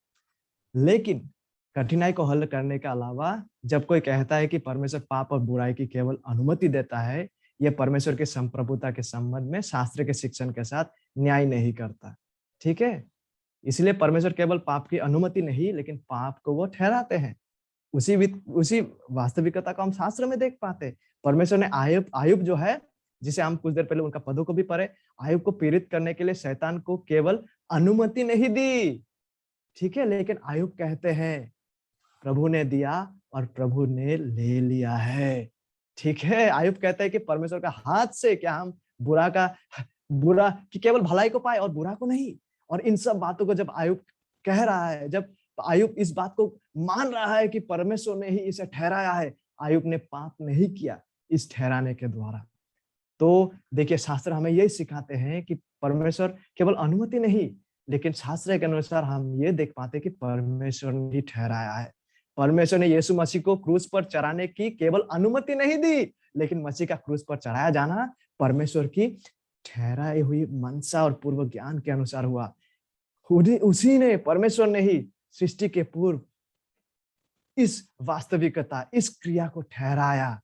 S1: लेकिन कठिनाई को हल करने के अलावा जब कोई कहता है कि परमेश्वर पाप और बुराई की केवल अनुमति देता है, यह परमेश्वर के संप्रभुता के संबंध में शास्त्र के शिक्षण के साथ न्याय नहीं करता। ठीक है, इसलिए परमेश्वर केवल पाप की अनुमति नहीं, लेकिन पाप को वो ठहराते हैं। उसी वास्तविकता को हम शास्त्र में देख पाते हैं। परमेश्वर ने आयुब जो है, जिसे हम कुछ देर पहले उनका पदों को भी पढ़े, आयुब को पीड़ित करने के लिए शैतान को केवल अनुमति नहीं दी, ठीक है, लेकिन आयुब कहते हैं प्रभु ने दिया और प्रभु ने ले लिया है। ठीक है, आयुब कहता है कि परमेश्वर का हाथ से क्या हम बुरा कि केवल भलाई को पाए और बुरा को नहीं। और इन सब बातों को जब आयुब कह रहा है, जब आयुब इस बात को मान रहा है कि परमेश्वर ने ही इसे ठहराया है, आयुब ने पाप नहीं किया इस ठहराने के द्वारा। तो देखिए, शास्त्र हमें यही सिखाते हैं कि परमेश्वर केवल अनुमति नहीं, लेकिन शास्त्र के अनुसार हम ये देख पाते कि परमेश्वर ने ही ठहराया है। परमेश्वर ने यीशु मसीह को क्रूस पर चढ़ाने की केवल अनुमति नहीं दी, लेकिन मसीह का क्रूस पर चढ़ाया जाना परमेश्वर की ठहराई हुई मनसा और पूर्व ज्ञान के अनुसार हुआ। उसी ने, परमेश्वर ने ही सृष्टि के पूर्व इस वास्तविकता, इस क्रिया को ठहराया।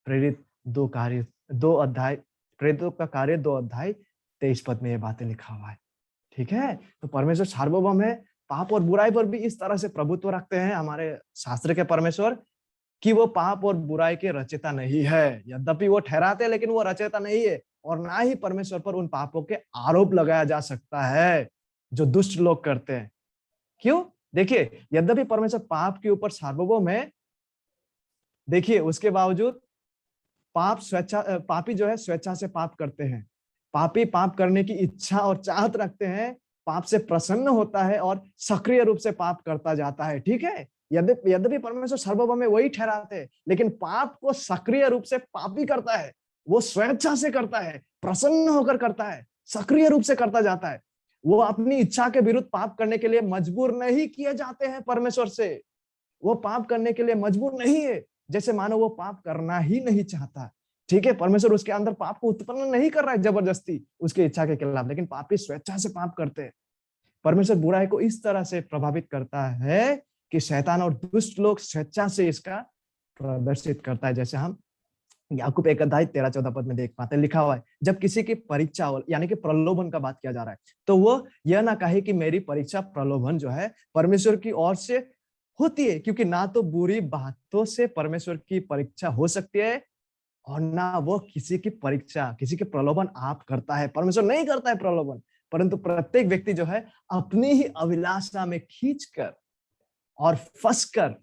S1: प्रेरित 2 अध्याय, प्रेरितों का कार्य 2 अध्याय 23 पद में ये बातें लिखा हुआ है। ठीक है, तो परमेश्वर सार्वभौम है। पाप और बुराई पर भी इस तरह से प्रभुत्व रखते हैं हमारे शास्त्र के परमेश्वर, कि वो पाप और बुराई के रचयिता नहीं है। यद्यपि वो ठहराते हैं, लेकिन वो रचयिता नहीं है, और ना ही परमेश्वर पर उन पापों के आरोप लगाया जा सकता है जो दुष्ट लोग करते हैं। क्यों? देखिए, यद्यपि परमेश्वर पाप के ऊपर सार्वभौम है, देखिए उसके बावजूद पापी जो है स्वेच्छा से पाप करते हैं। पापी पाप करने की इच्छा और चाहत रखते हैं, पाप से प्रसन्न होता है और सक्रिय रूप से पाप करता जाता है। ठीक है, यद्यपि परमेश्वर सार्वभौम में वही ठहराते हैं, लेकिन पाप को सक्रिय रूप से पापी करता है। वो स्वेच्छा से करता है, प्रसन्न होकर करता है, सक्रिय रूप से करता जाता है। वो अपनी इच्छा के विरुद्ध पाप करने के लिए मजबूर नहीं किए जाते हैं परमेश्वर से। वो पाप करने के लिए मजबूर नहीं है, जैसे मानो वो पाप करना ही नहीं चाहता। ठीक है, परमेश्वर उसके अंदर पाप को उत्पन्न नहीं कर रहा है जबरदस्ती उसकी इच्छा के खिलाफ, लेकिन पापी स्वेच्छा से पाप करते हैं। परमेश्वर बुराई को इस तरह से प्रभावित करता है कि शैतान और दुष्ट लोग स्वेच्छा से इसका प्रदर्शित करता है। जैसे हम याकूब 1 अध्याय 13-14 पद में देख पाते हैं, लिखा हुआ है, जब किसी की परीक्षा हो, यानी कि प्रलोभन का बात किया जा रहा है, तो वो यह ना कहे कि मेरी परीक्षा प्रलोभन जो है परमेश्वर की ओर से होती है, क्योंकि ना तो बुरी बातों से परमेश्वर की परीक्षा हो सकती है, और ना वो किसी की परीक्षा, किसी के प्रलोभन आप करता है। परमेश्वर नहीं करता है प्रलोभन, परंतु प्रत्येक व्यक्ति जो है अपनी ही अभिलाषा में खींचकर और फंसकर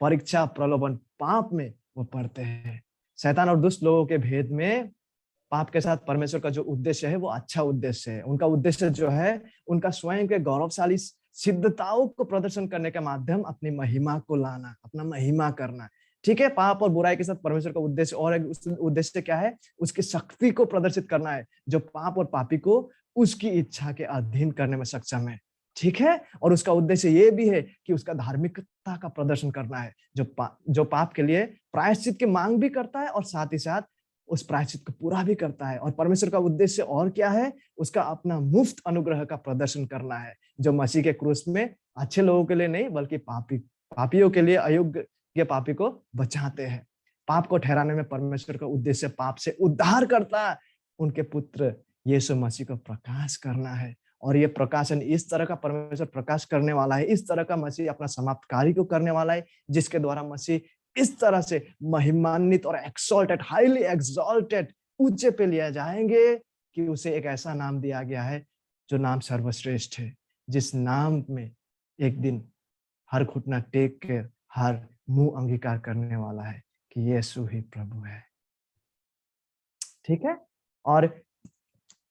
S1: परीक्षा, प्रलोभन, पाप में वो पड़ते हैं। शैतान और दुष्ट लोगों के भेद में पाप के साथ परमेश्वर का जो उद्देश्य है वो अच्छा उद्देश्य है। उनका उद्देश्य जो है उनका स्वयं के गौरवशाली सिद्धताओं को प्रदर्शन करने के माध्यम अपनी महिमा को लाना, अपना महिमा करना। ठीक है, पाप और बुराई के साथ परमेश्वर का उद्देश्य और एक उद्देश्य क्या है? उसकी शक्ति को प्रदर्शित करना है, जो पाप और पापी को उसकी इच्छा के अधीन करने में सक्षम है। ठीक है, और उसका उद्देश्य ये भी है कि उसका धार्मिकता का प्रदर्शन करना है, जो पाप के लिए प्रायश्चित की मांग भी करता है और साथ ही साथ उस प्रायश्चित को पूरा भी करता है। और परमेश्वर का उद्देश्य और क्या है? उसका अपना मुफ्त अनुग्रह का प्रदर्शन करना है, जो मसीह के क्रूस में अच्छे लोगों के लिए नहीं, बल्कि पापियों के लिए, अयोग्य पापी को बचाते हैं। पाप को ठहराने में परमेश्वर का उद्देश्य पाप से उद्धार करता उनके पुत्र यीशु मसीह को प्रकाश करना है। और ये प्रकाशन इस तरह का परमेश्वर प्रकाश करने वाला है, इस तरह का मसीह अपना समाप्त कार्य को करने वाला है, जिसके द्वारा मसीह इस तरह से महिमान्वित और एक्सॉल्टेड, हाईली एक्सॉल्टेड, ऊंचे पे लिया जाएंगे कि उसे एक ऐसा नाम दिया गया है जो नाम सर्वश्रेष्ठ है, जिस नाम में एक दिन हर घुटना टेक कर हर मुंह अंगीकार करने वाला है कि यीशु ही प्रभु है। ठीक है, और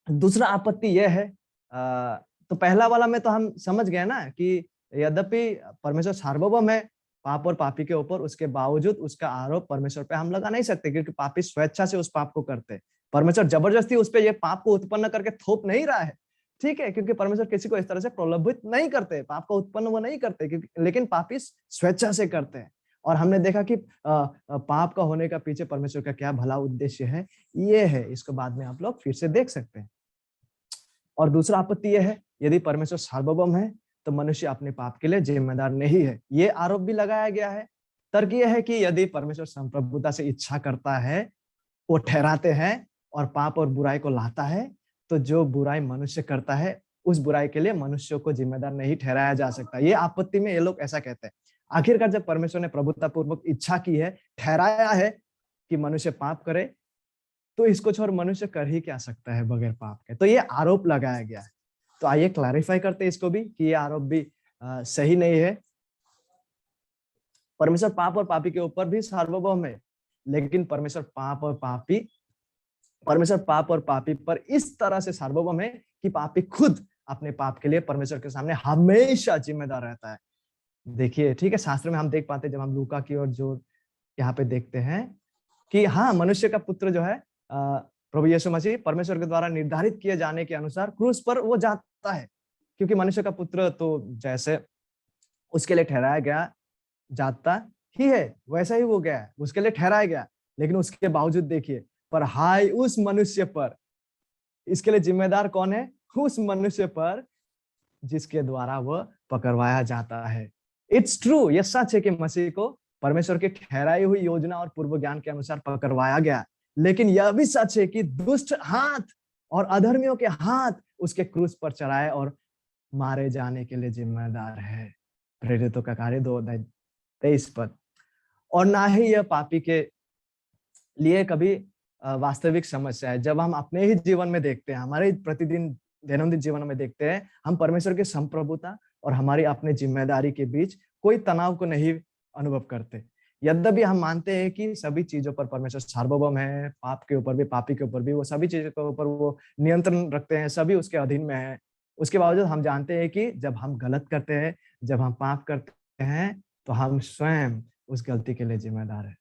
S1: दूसरा आपत्ति यह है, तो पहला वाला में तो हम समझ गए ना कि यद्यपि परमेश्वर सार्वभौम है पाप और पापी के ऊपर, उसके बावजूद उसका आरोप परमेश्वर पे हम लगा नहीं सकते, क्योंकि पापी स्वेच्छा से उस पाप को करते हैं। परमेश्वर जबरदस्ती उस पे ये पाप को उत्पन्न करके थोप नहीं रहा है। ठीक है, क्योंकि परमेश्वर किसी को इस तरह से प्रलोभित नहीं करते, पाप का उत्पन्न वो नहीं करते, क्योंकि लेकिन पापी स्वेच्छा से करते हैं। और हमने देखा कि पाप का होने का पीछे परमेश्वर का क्या भला उद्देश्य है, ये है। इसको बाद में आप लोग फिर से देख सकते हैं। और दूसरा आपत्ति यह है, यदि परमेश्वर सार्वभौम है तो मनुष्य अपने पाप के लिए जिम्मेदार नहीं है। ये आरोप भी लगाया गया है। तर्क यह है कि यदि परमेश्वर संप्रभुता से इच्छा करता है, वो ठहराते हैं और पाप और बुराई को लाता है, तो जो बुराई मनुष्य करता है उस बुराई के लिए मनुष्यों को जिम्मेदार नहीं ठहराया जा सकता। ये आपत्ति में ये लोग ऐसा कहते हैं। आखिरकार जब परमेश्वर ने प्रभुता पूर्वक इच्छा की है, ठहराया है कि मनुष्य पाप करे, तो इसको छोड़ मनुष्य कर ही क्या सकता है बगैर पाप के? तो ये आरोप लगाया गया है। तो आइए क्लैरिफाई करते हैं इसको भी कि ये आरोप भी सही नहीं है। परमेश्वर पाप और पापी के ऊपर भी सार्वभौम है, लेकिन परमेश्वर पाप और पापी पर इस तरह से सार्वभौम है कि पापी खुद अपने पाप के लिए परमेश्वर के सामने हमेशा जिम्मेदार रहता है। देखिए, ठीक है, शास्त्र में हम देख पाते हैं, जब हम लूका की ओर जो यहाँ पे देखते हैं कि हाँ, मनुष्य का पुत्र जो है प्रभु यीशु मसीह परमेश्वर के द्वारा निर्धारित किए जाने के अनुसार क्रूस पर वो जाता है। क्योंकि मनुष्य का पुत्र तो जैसे उसके लिए ठहराया गया जाता ही है, वैसा ही वो गया है, उसके लिए ठहराया गया। लेकिन उसके बावजूद देखिए, पर हाय उस मनुष्य पर, इसके लिए जिम्मेदार कौन है? उस मनुष्य पर जिसके द्वारा वह पकड़वाया जाता है। इट्स ट्रू, ये सच है कि मसीह को परमेश्वर की ठहराई हुई योजना और पूर्व ज्ञान के अनुसार पकड़वाया गया। लेकिन यह भी सच है कि दुष्ट हाथ और अधर्मियों के हाथ उसके क्रूस पर चढ़ाए और मारे जाने के लिए जिम्मेदार है। प्रेरितों का कार्य 2:23 और ना ही यह पापी के लिए कभी वास्तविक समस्या है। जब हम अपने ही जीवन में देखते हैं, हमारे प्रतिदिन दैनंदिन जीवन में देखते हैं, हम परमेश्वर की संप्रभुता और हमारी अपनी जिम्मेदारी के बीच कोई तनाव को नहीं अनुभव करते। यद्यपि हम मानते हैं कि सभी चीजों पर परमेश्वर सार्वभौम है, पाप के ऊपर भी, पापी के ऊपर भी, वो सभी चीजों के ऊपर वो नियंत्रण रखते हैं, सभी उसके अधीन में है। उसके बावजूद हम जानते हैं कि जब हम गलत करते हैं, जब हम पाप करते हैं, तो हम स्वयं उस गलती के लिए जिम्मेदार है।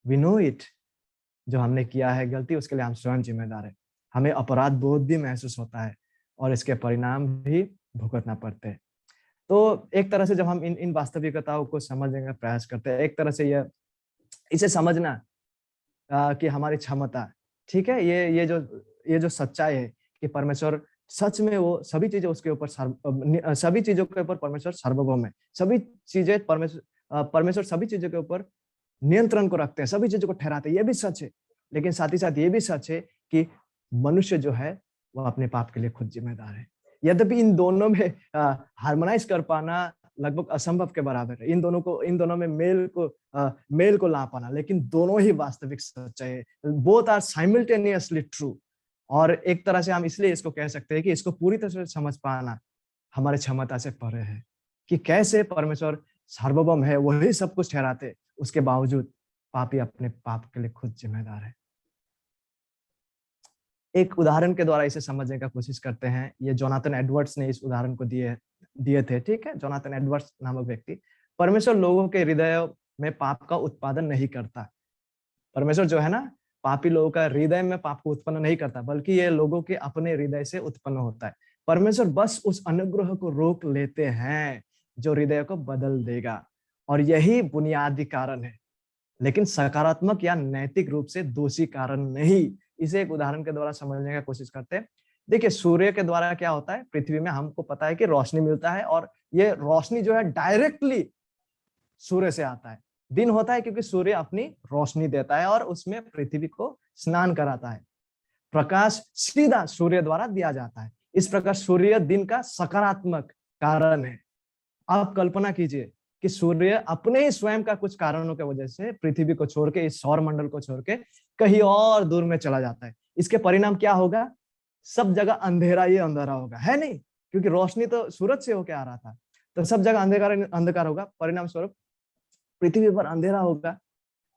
S1: वी नो इट, जो हमने किया है गलती, उसके लिए हम स्वयं जिम्मेदार है। हमें अपराध बोध भी महसूस होता है और इसके परिणाम भी भुगतना पड़ते हैं। तो एक तरह से जब हम इन इन वास्तविकताओं को समझने का प्रयास करते हैं, एक तरह से इसे समझना कि हमारी क्षमता, ठीक है, ये जो सच्चाई है कि परमेश्वर सच में वो सभी चीजें उसके ऊपर सभी चीजों के ऊपर परमेश्वर सार्वभौम है। सभी चीजें परमेश्वर सभी चीजों के ऊपर नियंत्रण को रखते हैं, सभी चीजों को ठहराते हैं, ये भी सच है। लेकिन साथ ही साथ ये भी सच है कि मनुष्य जो है वह अपने पाप के लिए खुद जिम्मेदार है। यद्यपि इन दोनों में हार्मोनाइज कर पाना लगभग असंभव के बराबर है। इन दोनों में मेल को ला पाना, लेकिन दोनों ही वास्तविक सच्चाई है। Both are simultaneously true. और एक तरह से हम इसलिए इसको कह सकते हैं कि इसको पूरी तरह से समझ पाना हमारे क्षमता से परे है कि कैसे परमेश्वर सार्वभौम है, वही सब कुछ ठहराते, उसके बावजूद पापी अपने पाप के लिए खुद जिम्मेदार है। एक उदाहरण के द्वारा इसे समझने का कोशिश करते हैं। ये जोनाथन एडवर्ड्स ने इस उदाहरण को दिए थे, ठीक है। जोनाथन एडवर्ड्स नामक व्यक्ति, परमेश्वर लोगों के हृदय में पाप का उत्पादन नहीं करता। परमेश्वर जो है ना, पापी लोगों का हृदय में पाप को उत्पन्न नहीं करता, बल्कि ये लोगों के अपने हृदय से उत्पन्न होता है। परमेश्वर बस उस अनुग्रह को रोक लेते हैं जो हृदय को बदल देगा, और यही बुनियादी कारण है, लेकिन सकारात्मक या नैतिक रूप से दोषी कारण नहीं। इसे एक उदाहरण के द्वारा समझने का कोशिश करते हैं। देखिए, सूर्य के द्वारा क्या होता है, पृथ्वी में हमको पता है कि रोशनी मिलता है, और ये रोशनी जो है डायरेक्टली सूर्य से आता है। दिन होता है क्योंकि सूर्य अपनी रोशनी देता है और उसमें पृथ्वी को स्नान कराता है। प्रकाश सीधा सूर्य द्वारा दिया जाता है। इस प्रकार सूर्य दिन का सकारात्मक कारण है। आप कल्पना कीजिए कि सूर्य अपने ही स्वयं का कुछ कारणों की वजह से पृथ्वी को छोड़ के, इस सौर मंडल को छोड़ के कहीं और दूर में चला जाता है। इसके परिणाम क्या होगा? सब जगह अंधेरा ही अंधेरा होगा, है नहीं? क्योंकि रोशनी तो सूरज से होके आ रहा था, तो सब जगह अंधकार अंधकार होगा। परिणाम स्वरूप पृथ्वी पर अंधेरा होगा।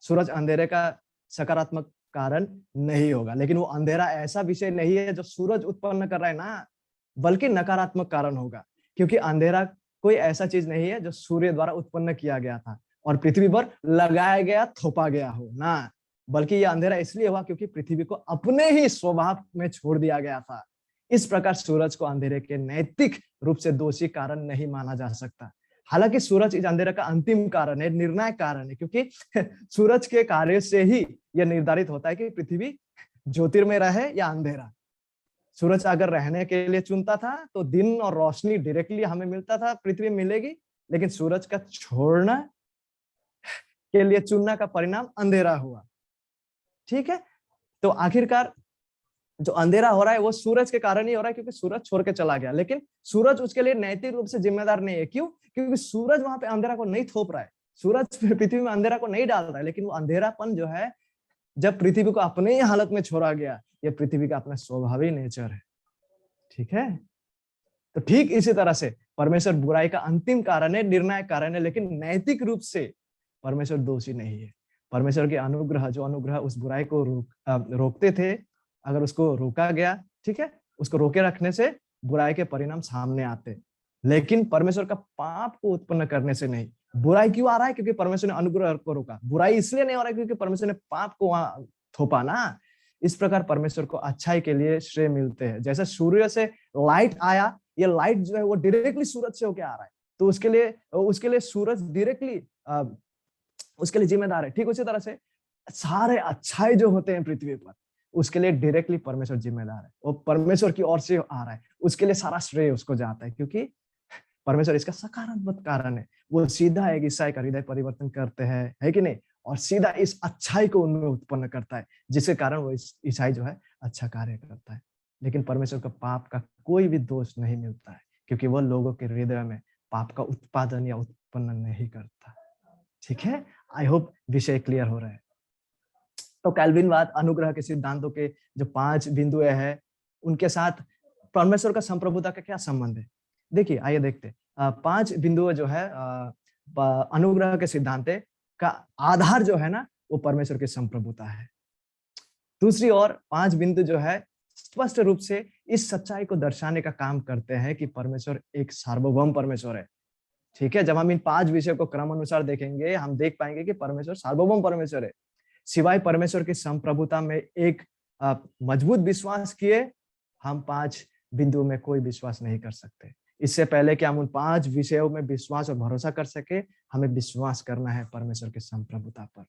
S1: सूरज अंधेरे का सकारात्मक कारण नहीं होगा, लेकिन वो अंधेरा ऐसा विषय नहीं है जो सूरज उत्पन्न कर रहा है ना, बल्कि नकारात्मक कारण होगा। क्योंकि अंधेरा कोई ऐसा चीज नहीं है जो सूर्य द्वारा उत्पन्न किया गया था और पृथ्वी पर लगाया गया, थोपा गया हो ना, बल्कि यह अंधेरा इसलिए हुआ क्योंकि पृथ्वी को अपने ही स्वभाव में छोड़ दिया गया था। इस प्रकार सूरज को अंधेरे के नैतिक रूप से दोषी कारण नहीं माना जा सकता। हालांकि सूरज इस अंधेरे का अंतिम कारण है, निर्णायक कारण है, क्योंकि सूरज के कार्य से ही यह निर्धारित होता है कि पृथ्वी ज्योतिर्मय रहे या अंधेरा। सूरज अगर रहने के लिए चुनता था तो दिन और रोशनी डायरेक्टली हमें मिलता था, पृथ्वी मिलेगी, लेकिन सूरज का छोड़ना के लिए चुनना का परिणाम अंधेरा हुआ, ठीक है। तो आखिरकार जो अंधेरा हो रहा है वो सूरज के कारण ही हो रहा है, क्योंकि सूरज छोड़ के चला गया। लेकिन सूरज उसके लिए नैतिक रूप से जिम्मेदार नहीं है। क्यों? क्योंकि सूरज वहां पे अंधेरा को नहीं थोप रहा है, सूरज पृथ्वी में अंधेरा को नहीं डाल रहा है, लेकिन वो अंधेरापन जो है, जब पृथ्वी को अपने ही हालत में छोड़ा गया, ये पृथ्वी का अपना स्वभावी नेचर है, ठीक है। तो ठीक इसी तरह से परमेश्वर बुराई का अंतिम कारण है, निर्णायक कारण है, लेकिन नैतिक रूप से परमेश्वर दोषी नहीं है। परमेश्वर के अनुग्रह, जो अनुग्रह उस बुराई को रोकते थे, अगर उसको रोका गया, ठीक है, उसको रोके रखने से बुराई के परिणाम सामने आते, लेकिन परमेश्वर का पाप को उत्पन्न करने से नहीं। बुराई क्यों आ रहा है? क्योंकि परमेश्वर ने अनुग्रह को रोका। बुराई इसलिए नहीं हो रहा है क्योंकि परमेश्वर ने पाप को वहां थोपा ना। इस प्रकार परमेश्वर को अच्छाई के लिए श्रेय मिलते हैं। जैसे सूर्य से लाइट आया, ये लाइट जो है वो डायरेक्टली सूरज से होके आ रहा है, तो उसके लिए सूरज डायरेक्टली उसके लिए जिम्मेदार है। ठीक उसी तरह से सारे अच्छाई जो होते हैं पृथ्वी पर, उसके लिए डायरेक्टली परमेश्वर जिम्मेदार है। वो परमेश्वर की ओर से आ रहा है, उसके लिए सारा श्रेय उसको जाता है, क्योंकि परमेश्वर इसका सकारात्मक कारण है। वो सीधा एक ईसाई का हृदय परिवर्तन करते हैं, है कि नहीं? और सीधा इस अच्छाई को उनमें उत्पन्न करता है, जिसके कारण वो इस ईसाई जो है अच्छा कार्य करता है। लेकिन परमेश्वर को पाप का कोई भी दोष नहीं मिलता है, क्योंकि वो लोगों के हृदय में पाप का उत्पादन या उत्पन्न नहीं करता। ठीक है? आई होप विषय क्लियर हो रहा है। तो कैल्विनवाद अनुग्रह के सिद्धांतों के जो 5 बिंदुएँ हैं, उनके साथ परमेश्वर का संप्रभुता का क्या संबंध है? देखिए, आइए देखते हैं। 5 बिंदुएँ जो है प अनुग्रह के सिद्धांत का आधार जो है ना, वो परमेश्वर की संप्रभुता है। दूसरी ओर 5 बिंदु जो है, स्पष्ट रूप से इस सच्चाई को दर्शाने का काम करते हैं कि परमेश्वर एक सार्वभौम परमेश्वर है। ठीक है? जब हम इन 5 विषयों को क्रमानुसार देखेंगे, हम देख पाएँगे कि परमेश्वर सार्वभौम परमेश्वर है। सिवाय परमेश्वर की संप्रभुता में एक मजबूत विश्वास किए, हम 5 बिंदुओं में कोई विश्वास नहीं कर सकते। इससे पहले कि हम उन 5 विषयों में विश्वास और भरोसा कर सके, हमें विश्वास करना है परमेश्वर की संप्रभुता पर।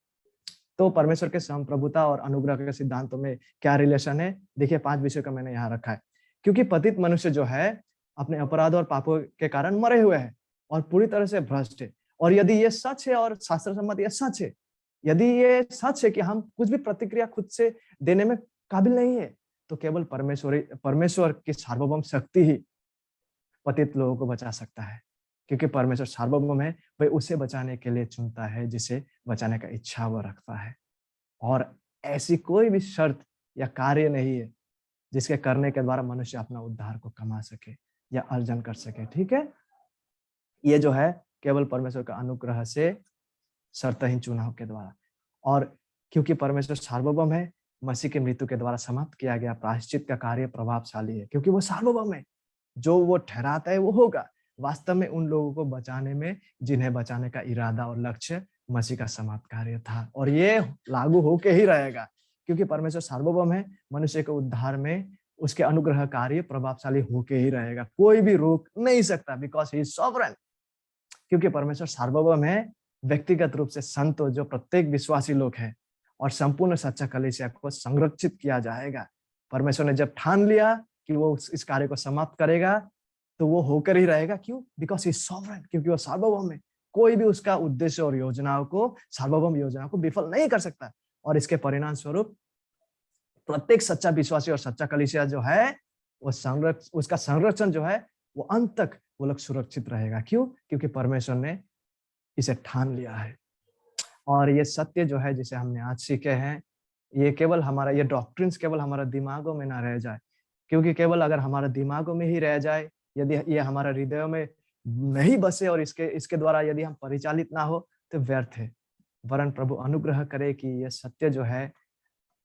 S1: तो परमेश्वर के संप्रभुता और अनुग्रह के सिद्धांतों में क्या रिलेशन है? देखिए 5 विषयों का मैंने यहाँ रखा है। क्योंकि पतित मनुष्य जो है, अपने अपराध और पापों के कारण मरे हुए हैं और पूरी तरह से भ्रष्ट है। और यदि ये सच है और शास्त्र सम्मत ये सच है, यदि ये सच है कि हम कुछ भी प्रतिक्रिया खुद से देने में काबिल नहीं है, तो केवल परमेश्वर की सार्वभौम शक्ति ही पतित लोगों को बचा सकता है। क्योंकि परमेश्वर सार्वभौम है, वह उसे बचाने के लिए चुनता है जिसे बचाने का इच्छा वो रखता है। और ऐसी कोई भी शर्त या कार्य नहीं है, जिसके करने के द्वारा मनुष्य अपना उद्धार को कमा सके या अर्जन कर सके, ठीक है? ये जो है केवल परमेश्वर का अनुग्रह से शर्तहीन चुनाव के द्वारा। और क्योंकि परमेश्वर सार्वभौम है, मसीह की मृत्यु के द्वारा समाप्त किया गया प्रायश्चित का कार्य प्रभावशाली है, क्योंकि वो सार्वभौम है। जो वो ठहराता है वो होगा। वास्तव में उन लोगों को बचाने में, जिन्हें बचाने का इरादा और लक्ष्य मसीह का समाप्त कार्य था, और ये लागू होके ही रहेगा, क्योंकि परमेश्वर सार्वभौम है। मनुष्य के उद्धार में उसके अनुग्रह कार्य प्रभावशाली होके ही रहेगा। कोई भी रोक नहीं सकता, बिकॉज़ ही इज सॉवरेन। क्योंकि परमेश्वर सार्वभौम है, व्यक्तिगत रूप से संत जो प्रत्येक विश्वासी लोग हैं और संपूर्ण सच्चा कलीसिया को संरक्षित किया जाएगा। परमेश्वर ने जब ठान लिया कि वो इस कार्य को समाप्त करेगा, तो वो होकर ही रहेगा। क्यों? बिकॉज़ ही इज सॉवरेन, क्योंकि वो सार्वभौम है। कोई भी उसका उद्देश्य और योजनाओं को, सार्वभौम योजनाओं को विफल नहीं कर सकता। और इसके परिणाम स्वरूप प्रत्येक सच्चा विश्वासी और सच्चा कलीसिया जो है, वो उसका संरक्षण जो है, वो अंत तक वो लोग सुरक्षित रहेगा। क्यों? क्योंकि परमेश्वर ने इसे ठान लिया है। और ये सत्य जो है जिसे हमने आज सीखे हैं, ये केवल हमारा ये डॉक्ट्रिन्स केवल हमारा दिमागों में ना रह जाए। क्योंकि केवल अगर हमारा दिमागों में ही रह जाए, यदि ये हमारा हृदयों में नहीं बसे और इसके इसके द्वारा यदि हम परिचालित ना हो, तो व्यर्थ है। वरन प्रभु अनुग्रह करे कि ये सत्य जो है,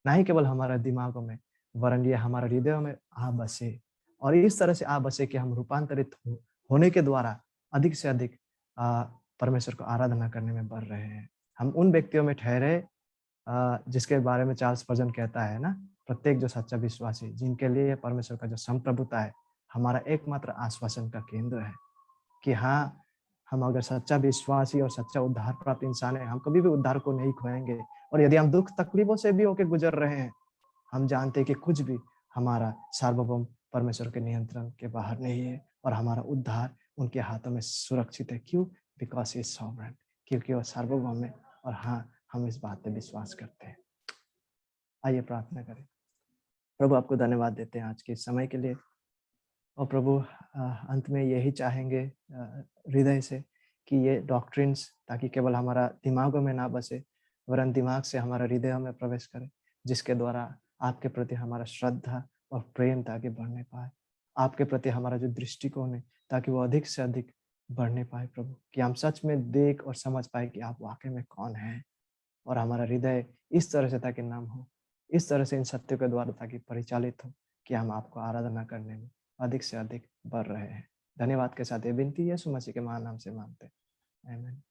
S1: ना ही केवल हमारा दिमागों में, वरन ये हमारे हृदयों में आ बसे। और इस तरह से आ बसे कि हम रूपांतरित होने के द्वारा अधिक से अधिक परमेश्वर को आराधना करने में बढ़ रहे हैं। हम उन व्यक्तियों में ठहरे जिसके बारे में चार्ल्स स्पर्जन कहता है ना, प्रत्येक जो सच्चा विश्वासी, जिनके लिए परमेश्वर का जो संप्रभुता है, हमारा एकमात्र आश्वासन का केंद्र है। कि हाँ, हम अगर सच्चा विश्वासी और सच्चा उद्धार प्राप्त इंसान हैं, हम कभी भी उद्धार को नहीं खोएँगे। और यदि हम दुःख तकलीफों से भी होके गुज़र रहे हैं, हम जानते हैं कि कुछ भी हमारा सार्वभौम परमेश्वर के नियंत्रण के बाहर नहीं है और हमारा उद्धार उनके हाथों में सुरक्षित है। क्यों? बिकॉज़ ही इज़ सॉवरेन, क्योंकि वो सार्वभौम है। और हाँ, हम इस बात पे विश्वास करते हैं। आइए प्रार्थना करें। प्रभु आपको धन्यवाद देते हैं आज के इस समय के लिए। और प्रभु अंत में यही चाहेंगे हृदय से कि ये डॉक्ट्रिन्स ताकि केवल हमारा दिमागों में ना बसे, वरन दिमाग से हमारा हृदय में प्रवेश करे, जिसके द्वारा आपके प्रति हमारा श्रद्धा और प्रेम ताकि बढ़ने पाए। आपके प्रति हमारा जो दृष्टिकोण है, ताकि वो अधिक से अधिक बढ़ने पाए प्रभु, कि हम सच में देख और समझ पाए कि आप वाक़ई में कौन हैं। और हमारा हृदय इस तरह से ताकि नम हो, इस तरह से इन सत्यों के द्वारा ताकि परिचालित हो कि हम आपको आराधना करने में अधिक से अधिक बढ़ रहे हैं। धन्यवाद के साथ ये विनती यीशु मसीह के महान नाम से मांगते हैं। आमीन।